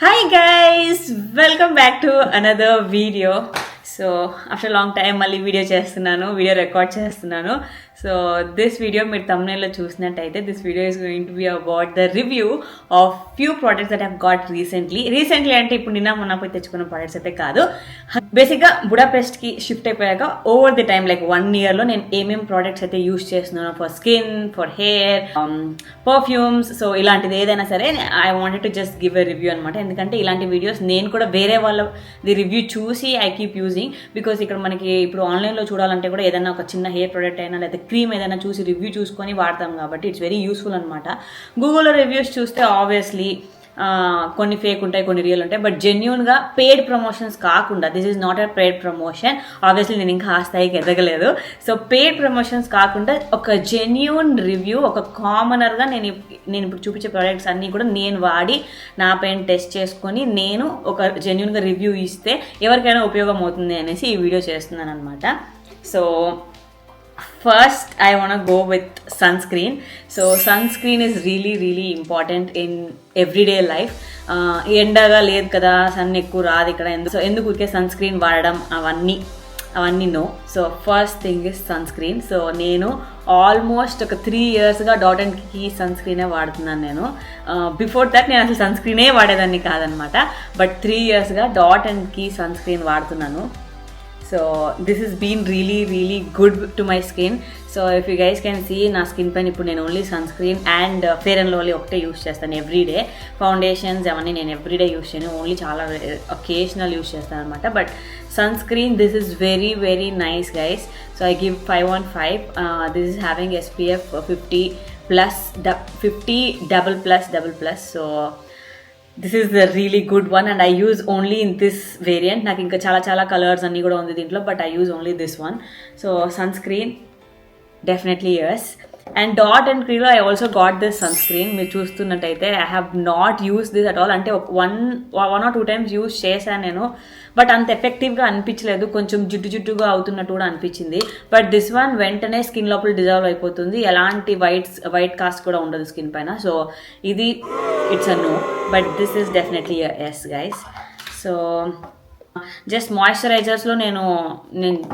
Hi guys, welcome back to another video. So after a long time మళ్ళీ video చేస్తున్నాను, video record చేస్తున్నాను. So this video మీరు thumbnail లో చూసినట్టయితే this video is going to be about the review of few products that have got recently అంటే ఇప్పుడు నిన్న మొన్న పోయి తెచ్చుకున్న ప్రోడక్ట్స్ అయితే కాదు. బేసిక్గా బుడాపెస్ట్కి షిఫ్ట్ అయిపోయాక ఓవర్ ది టైమ్ లైక్ 1 yearలో నేను ఏమేమి ప్రోడక్ట్స్ అయితే యూస్ చేస్తున్నాను for skin, for hair, perfumes. So ఇలాంటిది ఏదైనా సరే I wanted to just give a review అనమాట. ఎందుకంటే ఇలాంటి వీడియోస్ నేను కూడా వేరే వాళ్ళది రివ్యూ చూసి ఐ కీప్ యూజింగ్. బికాస్ ఇక్కడ మనకి ఇప్పుడు ఆన్లైన్లో చూడాలంటే కూడా ఏదైనా ఒక చిన్న హెయిర్ ప్రోడక్ట్ అయినా లేదా క్రీమ్ ఏదైనా చూసి రివ్యూ చూసుకొని వాడతాం కాబట్టి ఇట్స్ వెరీ యూస్ఫుల్ అనమాట. గూగుల్లో రివ్యూస్ చూస్తే ఆబ్వియస్లీ కొన్ని ఫేక్ ఉంటాయి, కొన్ని రియల్ ఉంటాయి. బట్ జెన్యూన్గా పెయిడ్ ప్రమోషన్స్ కాకుండా, this is not a paid promotion, obviously నేను ఇంకా ఆ స్థాయికి ఎదగలేదు. సో పెయిడ్ ప్రమోషన్స్ కాకుండా ఒక జెన్యూన్ రివ్యూ, ఒక కామనర్గా నేను ఇప్పుడు చూపించే ప్రోడక్ట్స్ అన్నీ కూడా నేను వాడి నా పైన టెస్ట్ చేసుకొని నేను ఒక జెన్యూన్గా రివ్యూ ఇస్తే ఎవరికైనా ఉపయోగం అవుతుంది అనేసి ఈ వీడియో చేస్తున్నాను అనమాట. So first I want to go with sunscreen. So sunscreen is really important in everyday life. ఎండగా లేదు కదా, సన్ ఎక్కువ రాదు ఇక్కడ, ఎందుకు ఊరికే సన్ స్క్రీన్ వాడడం అవన్నీ no. So first thing is sunscreen. So నేను ఆల్మోస్ట్ ఒక 3 yearsగా డాట్ అండ్ కీ సన్ స్క్రీనే వాడుతున్నాను. నేను బిఫోర్ దట్ నేను అసలు సన్ స్క్రీనే వాడేదాన్ని కాదనమాట. బట్ 3 yearsగా dot and key sunscreen వాడుతున్నాను. So this has been really good to my skin. So if you guys can see, నా స్కిన్ పైన ఇప్పుడు నేను only sunscreen and fair and lovely ఒకటే యూస్ చేస్తాను ఎవ్రీడే. ఫౌండేషన్స్ అవన్నీ నేను everyday use చేయను, ఓన్లీ చాలా ఒకేషనల్ యూస్ చేస్తాను అనమాట. But sunscreen this is very nice guys. So I give 5 on 5. This is having SPF 50+, 50 double+. So this is the really good one and I use only in this variant. నాకు ఇంకా చాలా colours అన్నీ కూడా ఉంది దీంట్లో, but I use only this one. So sunscreen definitely yes. And dot and Crelo I also got this sunscreen. మీరు చూస్తున్నట్టయితే I have not used this at all. అంటే one or two times use చేశాను నేను, but అంత ఎఫెక్టివ్గా అనిపించలేదు, కొంచెం జిడ్డుగా అవుతున్నట్టు కూడా అనిపించింది. బట్ దిస్ వన్ వెంటనే స్కిన్ లోపల డిజాల్వ్ అయిపోతుంది, ఎలాంటి వైట్ కాస్ట్ కూడా ఉండదు స్కిన్ పైన. సో ఇది it's a no, but this is definitely yes guys. So just మాయిశ్చరైజర్స్లో నేను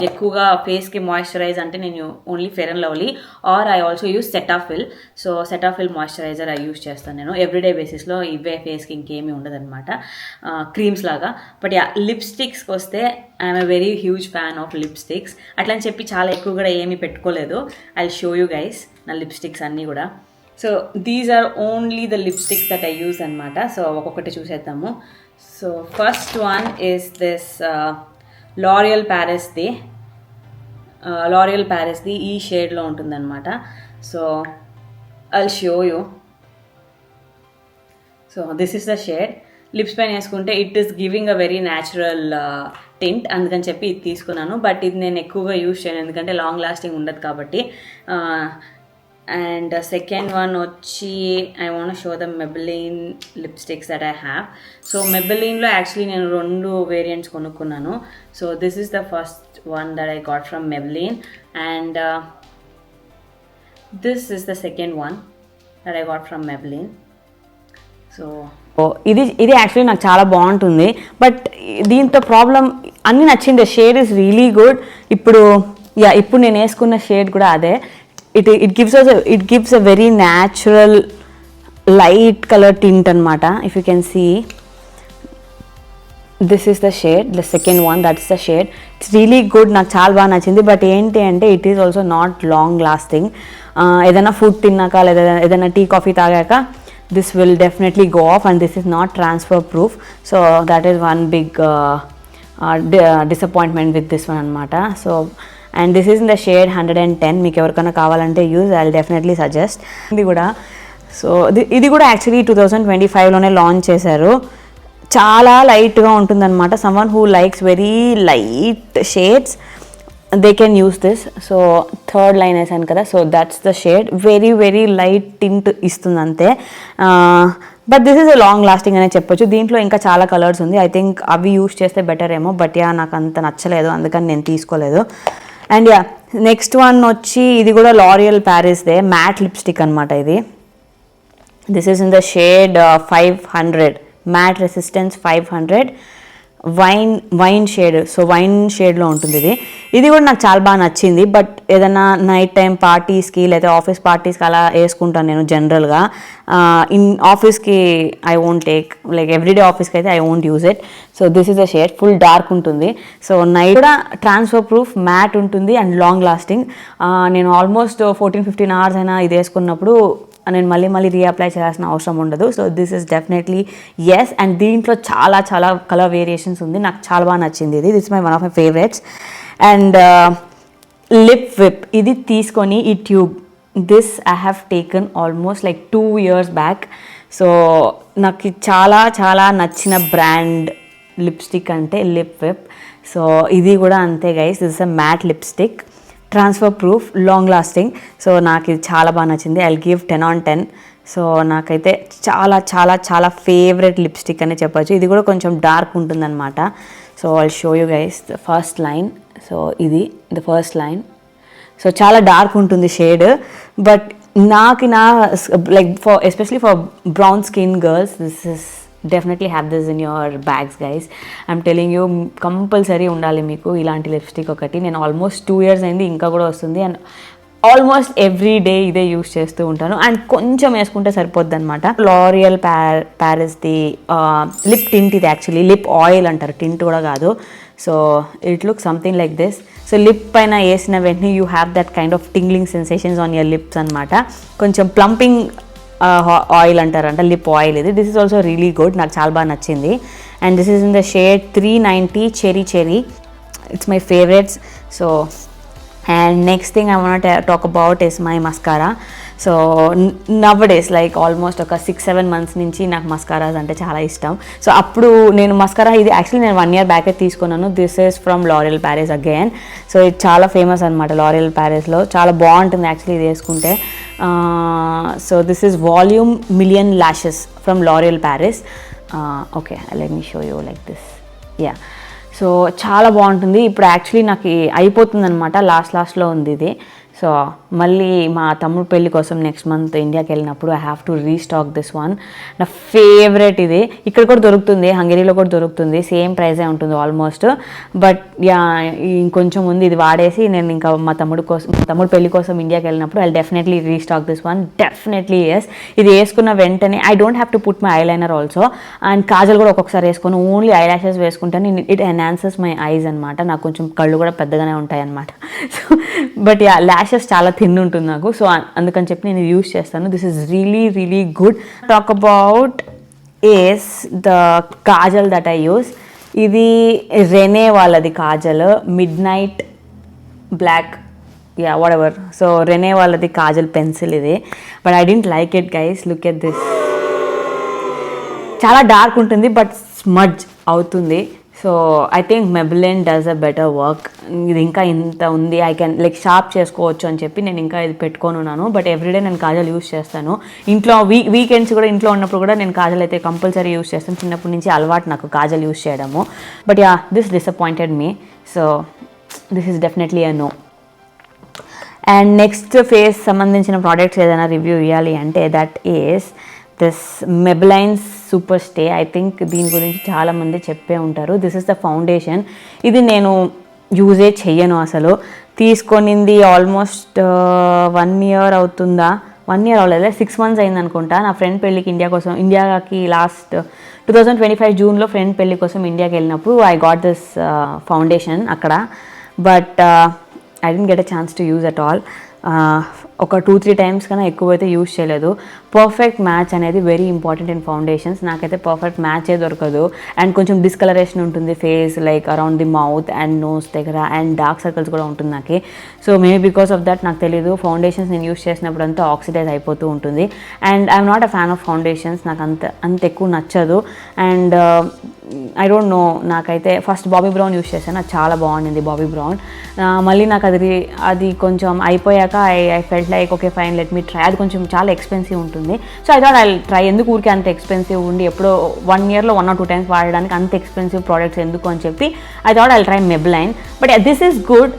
ఎక్కువగా ఫేస్కి మాయిశ్చరైజ్ అంటే నేను only Fair and Lovely or I also use Cetaphil. So Cetaphil moisturiser I use చేస్తాను నేను ఎవ్రీడే బేసిస్లో. ఇవే ఫేస్కి ఇంకేమీ ఉండదన్నమాట క్రీమ్స్ లాగా. బట్ లిప్స్టిక్స్కి వస్తే I'm a very huge fan of lipsticks. అట్లా అని చెప్పి చాలా ఎక్కువ కూడా ఏమీ పెట్టుకోలేదు. ఐ షో యూ గైస్ నా లిప్స్టిక్స్ అన్నీ కూడా. So these are only the lipsticks that I use అనమాట. సో ఒక్కొక్కటి చూసేద్దాము. So first one is this L'Oreal Paris the ఈ షేడ్లో ఉంటుందన్నమాట. So I'll show you. So this is the shade. Lips పైన వేసుకుంటే it is giving a very natural tint, అందుకని చెప్పి ఇది తీసుకున్నాను. బట్ ఇది నేను ఎక్కువగా యూస్ చేయను ఎందుకంటే లాంగ్ లాస్టింగ్ ఉండదు కాబట్టి. అండ్ సెకండ్ వన్ వచ్చి I want show the Maybelline lipsticks that I have. So Maybellineలో యాక్చువల్లీ నేను 2 వేరియంట్స్ కొనుక్కున్నాను. So this is the first one that I got from Maybelline and this is the second one that I got from Maybelline. So ఇది actually నాకు చాలా బాగుంటుంది. But దీంతో problem అన్నీ నచ్చింది. Shade is really good. ఇప్పుడు నేను వేసుకున్న షేడ్ కూడా అదే. It gives a very natural light color tint anamata. If you can see, this is the shade, the second one, that's the shade. It's really good, నాకు చాలా బాగా నచ్చింది. But ఏంటి అంటే it is also not long lasting. ఏదైనా food తిన్నాక లేదా ఏదైనా టీ కాఫీ తాగాక this will definitely go off and this is not transfer proof. So that is one big disappointment with this one anamata. So and this is in the shade 110. మీకు ఎవరికైనా కావాలంటే use, I will definitely suggest. ఇది కూడా actually 2025లోనే launch చేశారు. చాలా లైట్గా ఉంటుందన్నమాట. Someone who likes very light shades they can use this. So third line వేసాను కదా, so that's the shade. Very light tint ఇస్తుంది అంతే. But this is a long lasting అనే చెప్పొచ్చు. దీంట్లో ఇంకా చాలా కలర్స్ ఉంది. ఐ థింక్ అవి యూస్ చేస్తే బెటర్ ఏమో, బట్ నాకు అంత నచ్చలేదు, అందుకని నేను తీసుకోలేదు. అండ్ నెక్స్ట్ వన్ వచ్చి ఇది కూడా L'Oreal Parisదే మ్యాట్ లిప్స్టిక్ అనమాట. ఇది this is in the shade 500 matte resistance 500 wine shade. So wine షేడ్లో ఉంటుంది ఇది కూడా నాకు చాలా బాగా నచ్చింది. బట్ ఏదైనా నైట్ టైం పార్టీస్కి లేదా ఆఫీస్ పార్టీస్కి అలా వేసుకుంటాను నేను జనరల్గా. ఇన్ ఆఫీస్కి I won't take, like everyday ఆఫీస్కి అయితే I won't use it. So this is a shade, full dark ఉంటుంది. సో నైట్ కూడా ట్రాన్స్ఫర్ ప్రూఫ్, మ్యాట్ ఉంటుంది అండ్ లాంగ్ లాస్టింగ్. నేను ఆల్మోస్ట్ 14-15 hours అయినా ఇది వేసుకున్నప్పుడు నేను మళ్ళీ రీఅప్లై చేయాల్సిన అవసరం ఉండదు. So this is definitely yes. And దీంట్లో చాలా కలర్ వేరియేషన్స్ ఉంది, నాకు చాలా బాగా నచ్చింది ఇది. This my one of my favourites. And lip whip ఇది తీసుకొని ఈ tube, this I have taken almost like 2 years back. So నాకు చాలా నచ్చిన బ్రాండ్ లిప్స్టిక్ అంటే లిప్ విప్. సో ఇది కూడా అంతే guys, this is a mat lipstick, transfer proof, long lasting. So నాకు ఇది చాలా బాగా నచ్చింది. I'll give 10 on 10. సో నాకైతే చాలా ఫేవరెట్ లిప్స్టిక్ అనే చెప్పచ్చు. ఇది కూడా కొంచెం డార్క్ ఉంటుందన్నమాట. So I'll show you guys the first line. So ఇది ద ఫస్ట్ లైన్. సో చాలా డార్క్ ఉంటుంది షేడ్. బట్ నాకు like for especially for brown skin girls, this is definitely have this in your bags guys. I'm telling you, compulsory ఉండాలి మీకు ఇలాంటి lipstick ఒకటి. నేను almost 2 years అయింది, ఇంకా కూడా వస్తుంది. అండ్ ఆల్మోస్ట్ ఎవ్రీ డే ఇదే యూస్ చేస్తూ ఉంటాను. అండ్ కొంచెం వేసుకుంటే సరిపోద్ది అనమాట. లారియల్ ప్యారిస్ది లిప్ టింట్ ఇది, యాక్చువల్లీ లిప్ ఆయిల్ అంటారు, టింట్ కూడా కాదు. So it look something like this. So lip పైన వేసిన వెంటనే you have that kind of tingling sensations on your lips అనమాట. కొంచెం ప్లంపింగ్ ఆయిల్ అంటారంట, లిప్ ఆయిల్ ఇది. This is also really good, నాకు చాలా బాగా నచ్చింది. And this is in the shade 390 cherry. It's my favourites. So and next thing I want talk about is my mascara. So nowadays like almost ఒక 6-7 months నుంచి నాకు mascaras అంటే చాలా ఇష్టం. సో అప్పుడు నేను మస్కారా ఇది యాక్చువల్లీ నేను 1 year బ్యాకే తీసుకున్నాను. This is from L'Oréal Paris again. So ఇది చాలా ఫేమస్ అనమాట లారియల్ ప్యారిస్లో, చాలా బాగుంటుంది యాక్చువల్లీ ఇది వేసుకుంటే. So this is volume million lashes from L'Oréal Paris. Okay, let me show you like this. Yeah, so చాలా బాగుంటుంది. ఇప్పుడు యాక్చువల్లీ నాకు అయిపోతుంది అనమాట, లాస్ట్లో ఉంది ఇది. సో మళ్ళీ మా తమ్ముడు పెళ్లి కోసం నెక్స్ట్ మంత్ ఇండియాకి వెళ్ళినప్పుడు I have to restock this one. నా ఫేవరెట్ ఇది. ఇక్కడ కూడా దొరుకుతుంది, హంగరీలో కూడా దొరుకుతుంది, సేమ్ ప్రైజే ఉంటుంది ఆల్మోస్ట్. బట్ యా, ఇంకొంచెం ఉంది, ఇది వాడేసి నేను ఇంకా మా తమ్ముడు పెళ్లి కోసం ఇండియాకి వెళ్ళినప్పుడు I definitely restock this one. Definitely yes. ఇది వేసుకున్న వెంటనే I don't have to put my eyeliner also. And kajal కూడా ఒక్కొక్కసారి వేసుకొని ఓన్లీ ఐ ల్యాషెస్ వేసుకుంటాను. ఇట్ ఎన్హాన్సెస్ మై ఐస్ అనమాట. నాకు కొంచెం కళ్ళు కూడా పెద్దగానే ఉంటాయి అనమాట. సో బట్ యా, ల్యాషెస్ చాలా థిన్ ఉంటుంది నాకు. సో అందుకని చెప్పి నేను యూస్ చేస్తాను. This is really good. Talk about is the kajal that I use. ఇది రెనే వాళ్ళది kajal, midnight black, yeah whatever. So Renee వాళ్ళది కాజల్ పెన్సిల్ ఇది. But I don't like it guys, look at this. చాలా dark ఉంటుంది but smudge అవుతుంది. So I think Maybelline does a better work. ఇది ఇంకా ఇంత ఉంది, ఐ కెన్ లైక్ షార్ప్ చేసుకోవచ్చు అని చెప్పి నేను ఇంకా ఇది పెట్టుకొని ఉన్నాను. బట్ ఎవ్రీడే నేను కాజల్ యూస్ చేస్తాను. ఇంట్లో వీకెండ్స్ కూడా ఇంట్లో ఉన్నప్పుడు కూడా నేను కాజల్ అయితే కంపల్సరీ యూస్ చేస్తాను. చిన్నప్పటి నుంచి అలవాటు నాకు కాజల్ యూస్ చేయడము. But yeah, this disappointed me. So this is definitely a no. And next face సంబంధించిన ప్రోడక్ట్స్ ఏదైనా రివ్యూ ఇవ్వాలి అంటే that is this Maybelline's super stay. I think దీని గురించి చాలామంది చెప్పే ఉంటారు. This is the foundation. ఇది నేను యూజే చెయ్యను అసలు. తీసుకొనింది ఆల్మోస్ట్ 1 year అవుతుందా, 1 year అవ్వలేదు, 6 months అయింది అనుకుంటా. నా ఫ్రెండ్ పెళ్ళికి ఇండియాకి లాస్ట్ 2025 Juneలో ఫ్రెండ్ పెళ్ళి కోసం ఇండియాకి వెళ్ళినప్పుడు ఐ గాట్ దిస్ ఫౌండేషన్ అక్కడ. But I don't get a chance to use at all. ఒక 2-3 times కన్నా ఎక్కువైతే యూజ్ చేయలేదు. పర్ఫెక్ట్ మ్యాచ్ అనేది వెరీ ఇంపార్టెంట్ ఇన్ ఫౌండేషన్స్. నాకైతే పర్ఫెక్ట్ మ్యాచే దొరకదు. అండ్ కొంచెం డిస్కలరేషన్ ఉంటుంది face, like around the mouth and nose దగ్గర, అండ్ డార్క్ సర్కిల్స్ కూడా ఉంటుంది నాకు. So maybe because of that నాకు తెలీదు, ఫౌండేషన్స్ నేను యూజ్ చేసినప్పుడు అంతా ఆక్సిడైజ్ అయిపోతూ ఉంటుంది. And I'm not a fan of foundations, నాకు అంత ఎక్కువ నచ్చదు. అండ్ ఐ డోంట్ నో, నాకైతే ఫస్ట్ బాబీ బ్రౌన్ యూస్ చేశాను, అది చాలా బాగుండింది బాబీ బ్రౌన్. మళ్ళీ నాకు అది కొంచెం అయిపోయాక I felt like okay fine let me try. అది కొంచెం చాలా ఎక్స్పెన్సివ్ ఉంటుంది. So I thought I try. ఎందుకు ఊరికే అంత ఎక్స్పెన్సివ్ ఉండి ఎప్పుడో 1 yearలో 1 or 2 times వాడడానికి అంత ఎక్స్పెన్సివ్ ప్రోడక్ట్స్ ఎందుకు అని చెప్పి I thought I try Maybelline. But this is good.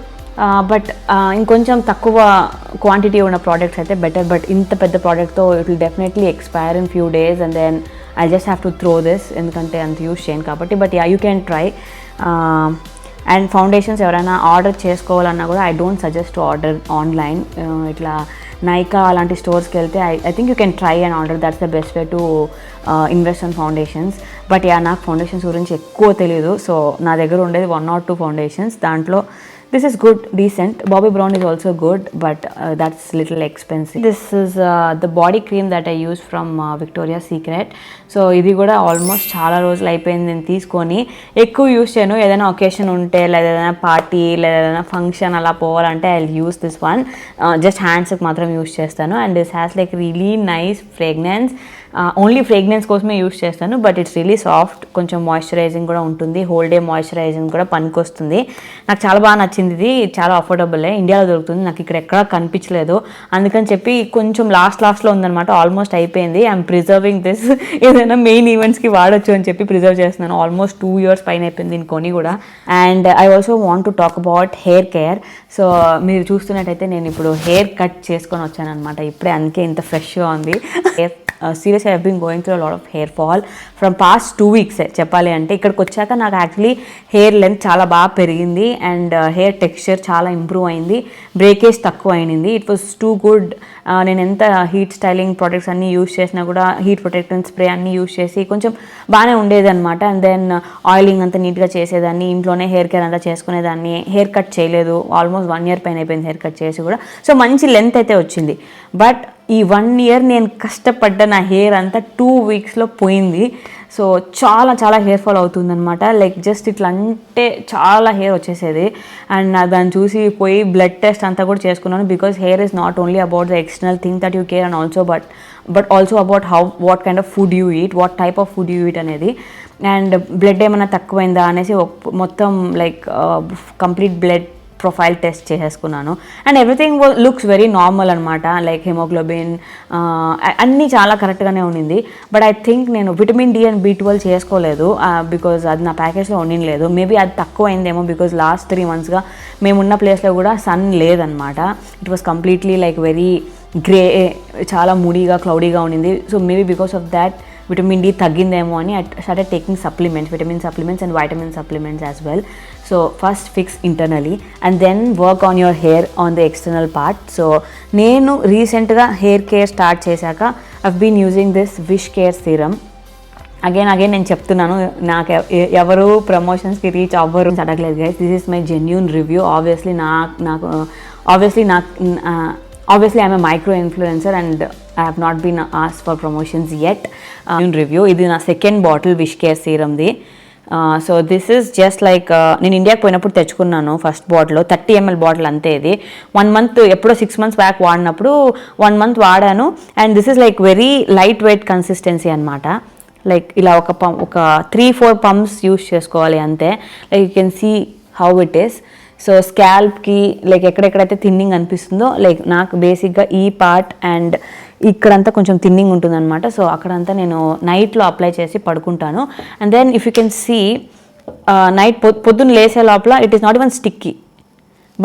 But ఇంకొంచెం తక్కువ క్వాంటిటీ ఉన్న ప్రోడక్ట్స్ అయితే బెటర్. బట్ ఇంత పెద్ద ప్రోడక్ట్తో it will definitely expire in few days and then I just have to throw this, ఎందుకంటే అంత యూస్ చేయను కాబట్టి. But yeah, you can try. And foundations ఎవరైనా ఆర్డర్ చేసుకోవాలన్నా కూడా I don't suggest to order online. ఇట్లా నైకా అలాంటి స్టోర్స్కి వెళ్తే I think you can try and order. That's the best way to invest in foundations. But yeah, నాకు foundations గురించి ఎక్కువ తెలియదు. సో నా దగ్గర ఉండేది 1 or 2 ఫౌండేషన్స్. దాంట్లో this is good, decent. Bobbi Brown is also good, but that's little expensive. This is the body cream that I use from Victoria's Secret. So ఇది కూడా ఆల్మోస్ట్ చాలా రోజులు అయిపోయింది నేను తీసుకొని. ఎక్కువ యూస్ చేయను, ఏదైనా ఒకేషన్ ఉంటే లేదా ఏదైనా పార్టీ లేదా ఏదైనా ఫంక్షన్ అలా పోవాలంటే I use this one. Just హ్యాండ్స్కి మాత్రం యూస్ చేస్తాను. And this has like really nice fragrance. Only fragrance కోసమే యూస్ చేస్తాను, బట్ ఇట్స్ రియలీ సాఫ్ట్. కొంచెం మాయిశ్చరైజింగ్ కూడా ఉంటుంది, హోల్ డే మాయిశ్చరైజింగ్ కూడా పనికొస్తుంది. నాకు చాలా బాగా నచ్చింది. ఇది చాలా అఫోర్డబులే, ఇండియాలో దొరుకుతుంది. నాకు ఇక్కడ ఎక్కడా కనిపించలేదు, అందుకని చెప్పి కొంచెం లాస్ట్లో ఉందన్నమాట. ఆల్మోస్ట్ అయిపోయింది. ఐఎమ్ ప్రిజర్వింగ్ దిస్, ఏదైనా మెయిన్ ఈవెంట్స్కి వాడచ్చు అని చెప్పి ప్రిజర్వ్ చేస్తున్నాను. ఆల్మోస్ట్ 2 years పైన అయిపోయింది దీని కొని కూడా. And I also want to talk about hair care. So మీరు చూస్తున్నట్టయితే నేను ఇప్పుడు హెయిర్ కట్ చేసుకొని వచ్చాను అనమాట ఇప్పుడే, అందుకే ఇంత ఫ్రెష్గా ఉంది. Seriously I have been going through lot of hair fall from past 2 weeks చెప్పాలి అంటే. ఇక్కడికి వచ్చాక నాకు యాక్చువల్లీ హెయిర్ లెంత్ చాలా బాగా పెరిగింది అండ్ హెయిర్ టెక్స్చర్ చాలా ఇంప్రూవ్ అయింది, బ్రేకేజ్ తక్కువ అయింది. It was too good. నేను ఎంత హీట్ స్టైలింగ్ ప్రొడక్ట్స్ అన్నీ యూస్ చేసినా కూడా, హీట్ ప్రొటెక్టెంట్ స్ప్రే అన్నీ యూస్ చేసి కొంచెం బాగానే ఉండేది అనమాట. అండ్ దెన్ ఆయిలింగ్ అంతా నీట్గా చేసేదాన్ని, ఇంట్లోనే హెయిర్ కేర్ అంతా చేసుకునేదాన్ని. హెయిర్ కట్ చేయలేదు, ఆల్మోస్ట్ 1 year పైన అయిపోయింది హెయిర్ కట్ చేసి కూడా. సో మంచి లెంత్ అయితే వచ్చింది. బట్ ఈ 1 year నేను కష్టపడ్డ నా హెయిర్ అంతా 2 weeksలో పోయింది. సో చాలా చాలా హెయిర్ ఫాల్ అవుతుందన్నమాట. లైక్ జస్ట్ ఇట్లా అంటే చాలా హెయిర్ వచ్చేసేది. అండ్ దాన్ని చూసి పోయి బ్లడ్ టెస్ట్ అంతా కూడా చేసుకున్నాను. Because hair is not only about the external thing that you care and also but also about what kind of food you eat, what type of food you eat అనేది. And blood ఏమైనా తక్కువైందా అనేసి మొత్తం like complete blood profile test చేసేసుకున్నాను. And everything looks very normal అనమాట. Like haemoglobin అన్నీ చాలా కరెక్ట్గానే ఉండింది. బట్ ఐ థింక్ నేను విటమిన్ డి అండ్ B12 చేసుకోలేదు, బికాజ్ అది నా ప్యాకేజ్లో ఉండలేదు. మేబీ అది తక్కువ అయిందేమో, బికాజ్ లాస్ట్ 3 monthsగా మేమున్న ప్లేస్లో కూడా సన్ లేదనమాట. It was completely like very grey, చాలా మూడీగా క్లౌడీగా ఉండింది. So maybe because of that vitamin D తగ్గిందేమో అని I started taking supplements, vitamin supplements and vitamin supplements as well. So first fix internally and then work on your hair on the external part. So నేను రీసెంట్గా hair care start చేశాక I've been using this Wishcare serum. Again నేను చెప్తున్నాను, నాకు ఎవరు ప్రమోషన్స్కి reach అవ్వరు అడగలేదు guys. This is my genuine review. Obviously I'm a micro influencer and I have not been asked for promotions yet. Review, ఇది నా సెకండ్ బాటిల్ విష్ కేర్ సీరమ్ది. So this is just like నేను ఇండియాకి పోయినప్పుడు తెచ్చుకున్నాను first bottle, 30 ml bottle అంతే. ఇది 1 month ఎప్పుడో 6 months బ్యాక్ వాడినప్పుడు 1 month వాడాను. And this is like very lightweight consistency అనమాట. లైక్ ఇలా ఒక 3-4 pumps యూస్ చేసుకోవాలి అంతే. Like you can see how it is. So స్కాల్ప్కి లైక్ ఎక్కడెక్కడైతే థిన్నింగ్ అనిపిస్తుందో, లైక్ నాకు బేసిక్గా ఈ పార్ట్ అండ్ ఇక్కడంతా కొంచెం థిన్నింగ్ ఉంటుందన్నమాట. సో అక్కడంతా నేను నైట్లో అప్లై చేసి పడుకుంటాను. And then if you can see night పొద్దున్న లేసే లోపల it is not even sticky,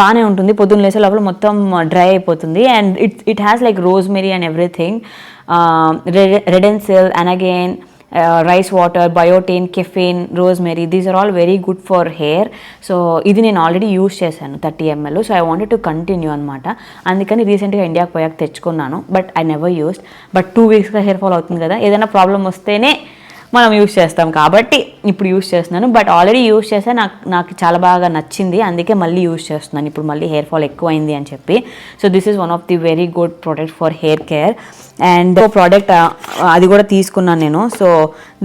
బాగానే ఉంటుంది. పొద్దున్న లేసే లోపల మొత్తం డ్రై అయిపోతుంది. And it has like rosemary and everything, redensyl, anagain, rice water, biotin, caffeine, rosemary, these are all very good for hair. So ఇది నేను ఆల్రెడీ యూస్ చేశాను 30 ml. So I wanted to continue అనమాట. అందుకని రీసెంట్గా ఇండియాకి పోయాక తెచ్చుకున్నాను. But I never used. But 2 weeksగా హెయిర్ ఫాల్ అవుతుంది కదా, ఏదైనా ప్రాబ్లం వస్తేనే మనం యూస్ చేస్తాం కాబట్టి ఇప్పుడు యూస్ చేస్తున్నాను. బట్ ఆల్రెడీ యూస్ చేస్తే నాకు చాలా బాగా నచ్చింది, అందుకే మళ్ళీ యూస్ చేస్తున్నాను ఇప్పుడు మళ్ళీ హెయిర్ ఫాల్ ఎక్కువైంది అని చెప్పి. So this is one of the very good product for hair care. And product అది కూడా తీసుకున్నాను నేను. So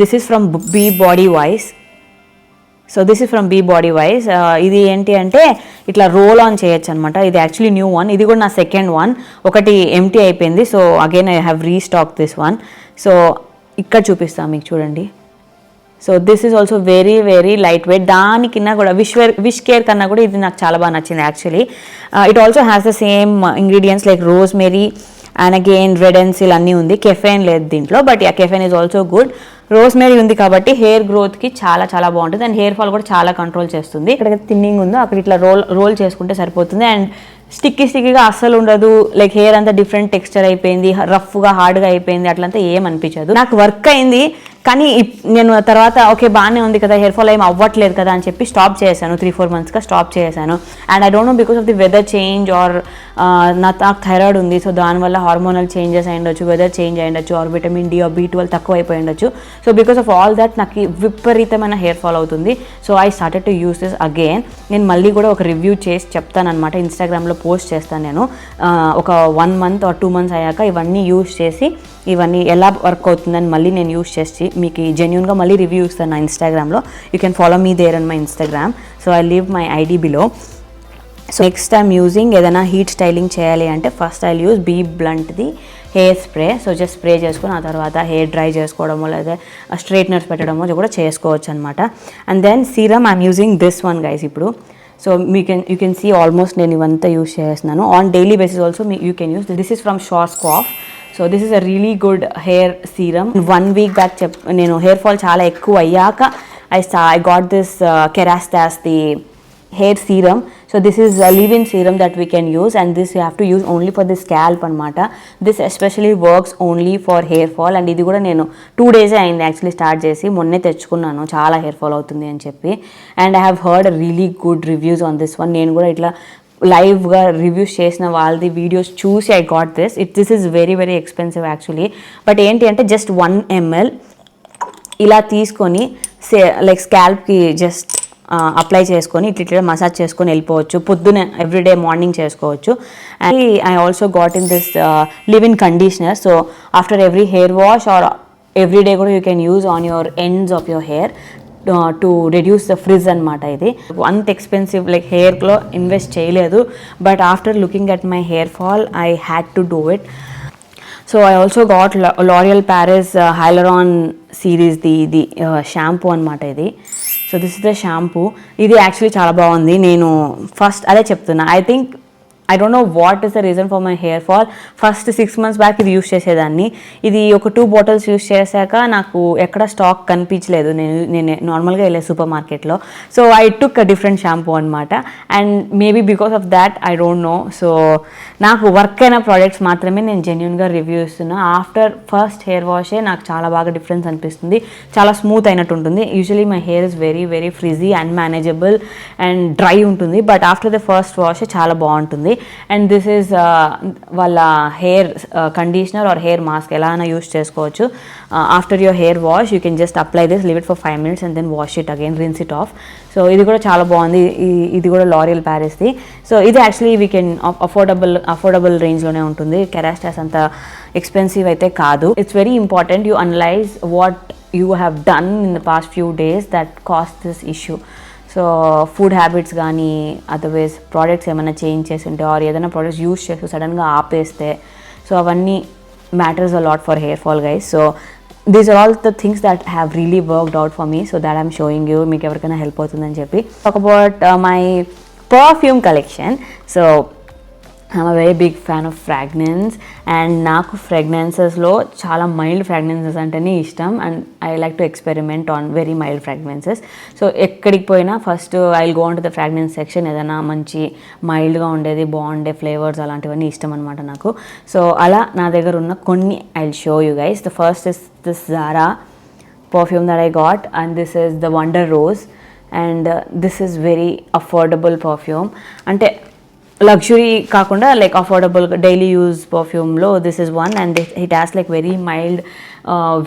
this is from be bodywise. ఇది ఏంటి అంటే ఇట్లా రోల్ ఆన్ చేయొచ్చు అనమాట. ఇది యాక్చువల్లీ న్యూ వన్, ఇది కూడా నా సెకండ్ వన్. ఒకటి ఎంటీ అయిపోయింది, so again I have restock this one. So ఇక్కడ చూపిస్తాను మీకు చూడండి. So this is also very very light weight. దానికన్నా కూడా విష్ కేర్ కన్నా కూడా ఇది నాకు చాలా బాగా నచ్చింది actually. It also has the same ingredients like rosemary and again Redensyl అన్నీ ఉంది. కెఫెన్ లేదు దీంట్లో, but yeah caffeine is also good. Rosemary ఉంది కాబట్టి హెయిర్ గ్రోత్కి చాలా చాలా బాగుంటుంది అండ్ హెయిర్ ఫాల్ కూడా చాలా కంట్రోల్ చేస్తుంది. ఇక్కడ థిన్నింగ్ ఉందో అక్కడ ఇట్లా రోల్ చేసుకుంటే సరిపోతుంది. అండ్ స్టిక్కీగా అస్సలు ఉండదు. లైక్ హెయిర్ అంతా డిఫరెంట్ టెక్స్చర్ అయిపోయింది, రఫ్గా హార్డ్గా అయిపోయింది, అట్లంతా ఏం అనిపించదు. నాకు వర్క్ అయింది, కానీ నేను తర్వాత ఓకే బాగానే ఉంది కదా, హెయిర్ ఫాల్ ఏం అవ్వట్లేదు కదా అని చెప్పి స్టాప్ చేశాను. 3-4 monthsగా స్టాప్ చేశాను. And I don't know because of the weather change or నాకు థైరాయిడ్ ఉంది, సో దానివల్ల హార్మోనల్ చేంజెస్ అయ్యుండొచ్చు, వెదర్ చేంజ్ అయ్యుండొచ్చు, or vitamin D or B12 తక్కువ అయిపోయి ఉండొచ్చు. So because of all that నాకు విపరీతమైన హెయిర్ ఫాల్ అవుతుంది. So I started to use this again. నేను మళ్ళీ కూడా ఒక రివ్యూ చేసి చెప్తానమాట, ఇన్స్టాగ్రామ్లో పోస్ట్ చేస్తాను నేను. ఒక 1 month or 2 months అయ్యాక ఇవన్నీ యూస్ చేసి ఇవన్నీ ఎలా వర్క్ అవుతుందని మళ్ళీ నేను యూస్ చేసి మీకు జెన్యూన్గా మళ్ళీ రివ్యూ ఇస్తాను నా ఇన్స్టాగ్రామ్లో. You can follow me there on my Instagram. So I leave my ID below. So next time using ఏదైనా హీట్ స్టైలింగ్ చేయాలి అంటే ఫస్ట్ ఐ యూజ్ బీ బ్లంట్ది hair spray. So just spray చేసుకుని ఆ తర్వాత హెయిర్ డ్రై చేసుకోవడమో లేదా straighteners పెట్టడమో కూడా చేసుకోవచ్చు అనమాట. And then serum I'm using this one guys ఇప్పుడు. So you can see almost నేను ఇవంతా యూస్ చేస్తున్నాను on daily basis. Also you can use this is from Schwarzkopf. So this is a really good hair serum. 1 week back నేను hair fall చాలా ఎక్కువ అయ్యాక I got this Kerastase the hair serum. So this is a leave-in serum that we can use, and this you have to use only for the scalp anamata. This especially works only for hair fall, and ఇది కూడా నేను 2 days అయింది actually start చేసి, మొన్నే తెచ్చుకున్నాను చాలా hair fall అవుతుంది అని చెప్పి. And I have heard really good reviews on this one. నేను కూడా ఇట్లా లైవ్గా రివ్యూస్ చేసిన వాళ్ళది వీడియోస్ చూసి I got this is very very expensive actually. But ఏంటి అంటే జస్ట్ 1 ml ఇలా తీసుకొని లైక్ స్కాల్ప్కి జస్ట్ అప్లై చేసుకొని ఇట్లా మసాజ్ చేసుకొని వెళ్ళిపోవచ్చు. పొద్దునే ఎవ్రీడే మార్నింగ్ చేసుకోవచ్చు. And I also got in this leave in conditioner. So after every hair wash or every day కూడా you can use on your ends of your hair to reduce the frizz అనమాట. ఇది అంత expensive like హెయిర్లో invest చేయలేదు, but after looking at my hair fall I had to do it. So I also got L'Oreal Paris hyaluron series the shampoo అనమాట ఇది. So this is the shampoo. ఇది actually చాలా బాగుంది. నేను first అదే చెప్తున్నా, I don't know what is the reason for my hair fall. First 6 months back ఇది use చేసేదాన్ని. ఇది ఒక 2 bottles యూస్ చేశాక నాకు ఎక్కడ స్టాక్ కనిపించలేదు. నేను నార్మల్గా వెళ్ళే సూపర్ మార్కెట్లో. So I took a different shampoo అనమాట. And maybe because of that I don't know. So నాకు వర్క్ అయిన ప్రోడక్ట్స్ మాత్రమే నేను జెన్యున్గా రివ్యూ ఇస్తున్నా. ఆఫ్టర్ ఫస్ట్ హెయిర్ వాషే నాకు చాలా బాగా డిఫరెన్స్ అనిపిస్తుంది, చాలా స్మూత్ అయినట్టు ఉంటుంది. Usually my hair is very very frizzy, unmanageable and dry ఉంటుంది. బట్ ఆఫ్టర్ ద ఫస్ట్ వాషే చాలా బాగుంటుంది. అండ్ దిస్ ఈజ్ వాళ్ళ hair conditioner or hair mask ఎలా అయినా యూస్ చేసుకోవచ్చు. After your hair wash you can just apply this, leave it for 5 minutes and then wash it again, rinse it off. So ఇది కూడా చాలా బాగుంది. ఇది కూడా L'Oreal Parisది. సో ఇది యాక్చువల్లీ వీ కెన్ అఫోర్డబుల్ రేంజ్లోనే ఉంటుంది. కెరాస్టాస్ అంత ఎక్స్పెన్సివ్ అయితే కాదు. It's very important you analyse what you have done in the past few days that cost this issue. So food habits కానీ అదర్వైజ్ ప్రోడక్ట్స్ ఏమైనా చేంజ్ చేసి ఉంటే ఆర్ ఏదైనా ప్రోడక్ట్స్ యూస్ చేస్తూ సడన్గా ఆపేస్తే, సో అవన్నీ matters a lot for hair fall guys. So these are all the things that have really worked out for me. So that I'm showing you, మీకు ఎవరికైనా హెల్ప్ అవుతుందని చెప్పి. Talk about my perfume collection. So I'm a very big fan of fragrance and నాకు ఫ్రాగ్రెన్సెస్లో చాలా mild fragrances అంటేనే ఇష్టం. And I like to experiment on very mild fragrances. So ఎక్కడికి పోయినా first I will go on to the fragrance section. ఏదైనా మంచి మైల్డ్గా ఉండేది, బాగుండే ఫ్లేవర్స్ అలాంటివన్నీ ఇష్టం అనమాట నాకు. సో అలా నా దగ్గర ఉన్న కొన్ని I will show you guys. The first is this Zara perfume that I got, and this is the Wonder Rose, and this is very affordable perfume. అంటే లగ్జరీ కాకుండా లైక్ అఫోర్డబుల్ డైలీ యూజ్ పర్ఫ్యూమ్లో this is one. And it has like very mild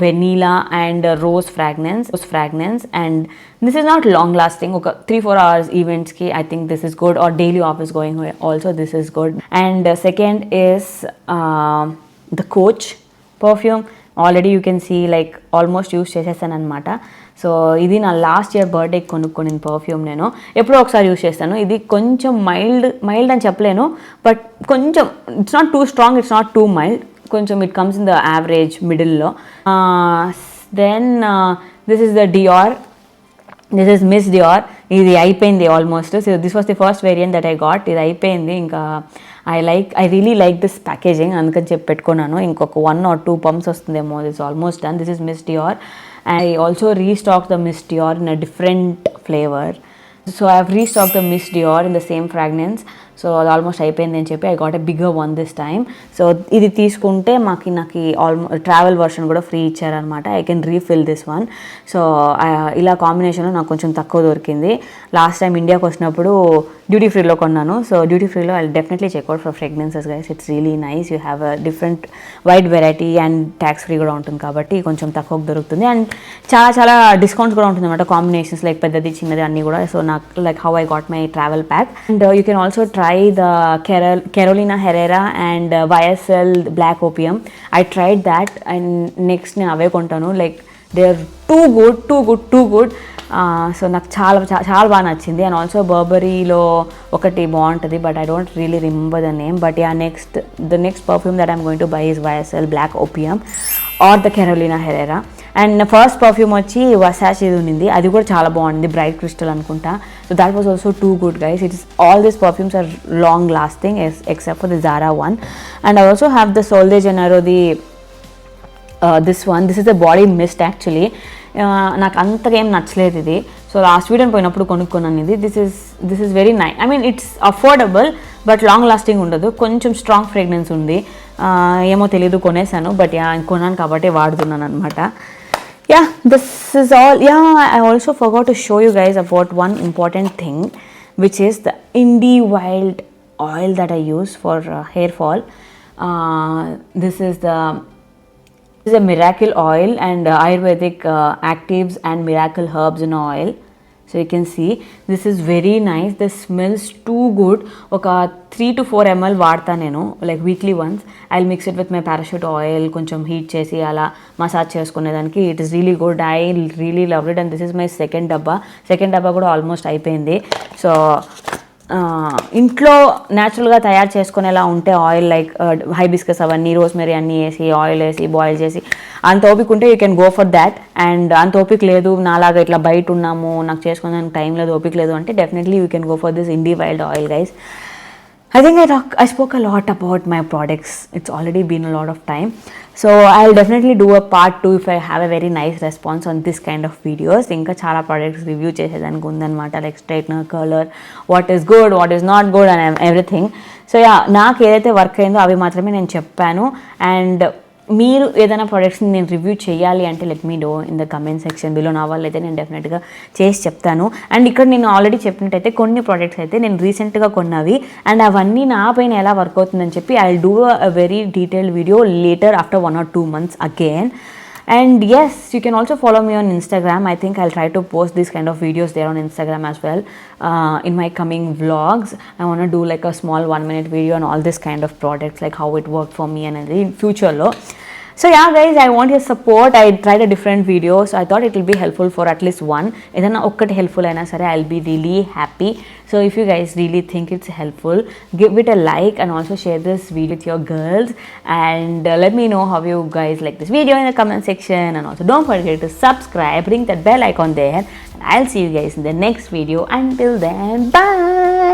vanilla and rose fragrance and this is not long lasting. ఒక 3-4 hours ఈవెంట్స్కి I think this is good, or daily office going also this is good. And second is the Coach perfume. Already you can see like almost use చేసేసాను అనమాట. So ఇది నా last year బర్త్డేకి కొనుక్కొనిన perfume. నేను ఎప్పుడో ఒకసారి use చేస్తాను. ఇది కొంచెం మైల్డ్ అని చెప్పలేను, బట్ కొంచెం it's not too strong, it's not too mild, కొంచెం it comes in the average మిడిల్లో. Then this is the Dior, this is Miss Dior. ఇది అయిపోయింది ఆల్మోస్ట్. So this was the first variant that I got. ఇది అయిపోయింది. ఇంకా I really like this packaging, అందుకని చెప్పి పెట్టుకున్నాను. ఇంకొక 1 or 2 pumps వస్తుందేమో. This almost done. This is Miss Dior. I also restocked the Miss Dior in a different flavor. So I have restocked the Miss Dior in the same fragrance. So అది almost అయిపోయింది అని చెప్పి I got a bigger one this time. So ఇది తీసుకుంటే నాకు travel version కూడా free ఇచ్చారనమాట. I can refill this one. So ఇలా కాంబినేషన్లో నాకు కొంచెం తక్కువ దొరికింది. లాస్ట్ టైం ఇండియాకి వచ్చినప్పుడు డ్యూటీ ఫ్రీలో కొన్నాను. సో డ్యూటీ ఫ్రీలో I definitely check out for fragrances guys. It's really nice. You have a different wide variety and tax free కూడా ఉంటుంది కాబట్టి కొంచెం తక్కువకు దొరుకుతుంది. అండ్ చాలా డిస్కౌంట్స్ కూడా ఉంటుంది అనమాట. కాంబినేషన్స్ లైక్ పెద్దది చిన్నది అన్నీ కూడా. సో నాకు like how I got my travel pack. And you can also try the Carolina Herrera and YSL Black Opium. I tried that and next నేను అవే కొంటాను. Like they are too good. So నాకు చాలా బాగా నచ్చింది. And also బర్బరీలో ఒకటి బాగుంటుంది but I don't really remember the name. But yeah the next perfume that I'm going to buy is YSL Black Opium or the Carolina Herrera. And first perfume వచ్చి Versace ఇది ఉంది. అది కూడా చాలా బాగుంది, బ్రైట్ క్రిస్టల్ అనుకుంటా. So that was also too good guys. It is all these perfumes are long lasting except for the Zara one. And I also have the Sol de Janeiro, this one. This is a body mist actually. నాకు అంతగా ఏం నచ్చలేదు ఇది. So last video పోయినప్పుడు కొనుక్కున్నాను ఇది. This is very nice. I mean it's affordable but long lasting ఉండదు. కొంచెం స్ట్రాంగ్ ఫ్రేగ్రెన్స్ ఉంది. ఏమో తెలీదు, కొనేసాను. బట్ కొన్నాను కాబట్టి వాడుతున్నాను అనమాట. Yeah, this is all. Yeah, I also forgot to show you guys about one important thing, which is the Indie Wild oil that I use for hair fall. This is a miracle oil and Ayurvedic actives and miracle herbs in oil. So you can see this is very nice. This smells too good. ఒక 3 to 4 ml వాడతా నేను like weekly once. I will mix it with my Parachute oil, కొంచెం heat చేసి అలా massage చేసుకునేదానికి. It is really good. I really love it. And this is my second డబ్బా కూడా almost అయిపోయింది. సో ఇంట్లో న్యాచురల్గా తయారు చేసుకునేలా ఉంటే ఆయిల్ లైక్ హైబిస్కస్ అవన్నీ రోస్మెరీ అన్నీ వేసి ఆయిల్ వేసి బాయిల్ చేసి అంత ఓపిక ఉంటే you can go for that. And అంత ఓపిక లేదు, నాలాగా ఇట్లా బయట ఉన్నాము, నాకు చేసుకునేదానికి టైం లేదు, ఓపిక లేదు అంటే definitely you can go for this Indie Wild oil guys. I think I spoke a lot about my products. It's already been a lot of time. So I'll definitely do a part 2 if I have a very nice response on this kind of videos. Inka chala products review chesedaniki undanamata, like straightener, curler, what is good, what is not good and everything. So yeah, నాకు ఏదైతే work అయిందో అవి మాత్రమే నేను చెప్పాను. And మీరు ఏదైనా ప్రోడక్ట్స్ని నేను రివ్యూ చేయాలి అంటే let me know in the comment section below. నా వాళ్ళు అయితే నేను డెఫినెట్గా చేసి చెప్తాను. అండ్ ఇక్కడ నేను ఆల్రెడీ చెప్పినట్టయితే కొన్ని ప్రోడక్ట్స్ అయితే నేను రీసెంట్గా కొన్నవి అండ్ అవన్నీ నా పైన ఎలా వర్క్ అవుతుందని చెప్పి I will do a very detailed video later after 1 or 2 months again. And yes, you can also follow me on Instagram. I think I'll try to post these kind of videos there on Instagram as well. In my coming vlogs, I want to do like a small 1-minute video on all this kind of products, like how it worked for me and in future lo. So yeah guys, I want your support. I tried a different video, so I thought it will be helpful for at least one. Edana okkati helpful aina sare, I'll be really happy. So if you guys really think it's helpful, give it a like and also share this video with your girls. And let me know how you guys like this video in the comment section. And also don't forget to subscribe, ring that bell icon there. And I'll see you guys in the next video. Until then, bye.